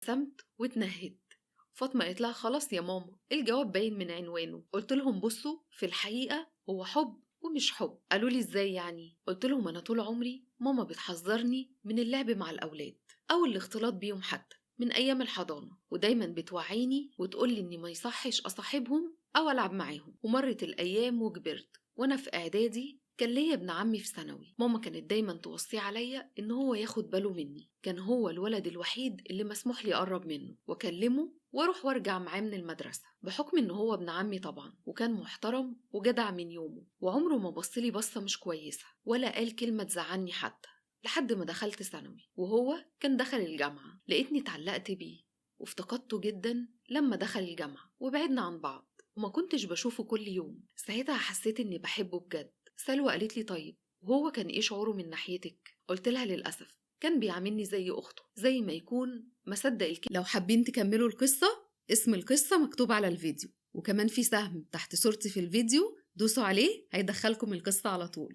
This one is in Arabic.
ابتسمت واتنهدت. فاطمة قالت لها خلاص يا ماما، الجواب باين من عنوانه. قلت لهم بصوا، في الحقيقة هو حب ومش حب. قالوا لي ازاي يعني؟ قلت لهم انا طول عمري ماما بتحذرني من اللعب مع الاولاد او الاختلاط بيهم حتى من ايام الحضانة، ودايما بتوعيني وتقولي اني ما يصحش اصاحبهم او العب معاهم. ومرت الايام وكبرت، وانا في اعدادي كان ليا ابن عمي في ثانوي. ماما كانت دايما توصيه عليا ان هو ياخد باله مني، كان هو الولد الوحيد اللي مسموح لي اقرب منه واكلمه واروح وارجع معاه من المدرسة، بحكم انه هو ابن عمي طبعا، وكان محترم وجدع من يومه، وعمره ما بصلي بصة مش كويسة ولا قال كلمة تزعلني حتى. لحد ما دخلت ثانوي وهو كان دخل الجامعة، لقيتني اتعلقت بيه وافتقدته جدا لما دخل الجامعة وبعدنا عن بعض، وما كنتش بشوفه كل يوم. ساعتها حسيت اني بحبه بجد. سلوى قالت لي طيب وهو كان ايه شعوره من ناحيتك؟ قلت لها للأسف كان بيعاملني زي أخته، زي ما يكون مصدق لو حابين تكملوا القصة، اسم القصة مكتوب على الفيديو، وكمان في سهم تحت صورتي في الفيديو، دوسوا عليه هيدخلكم القصة على طول.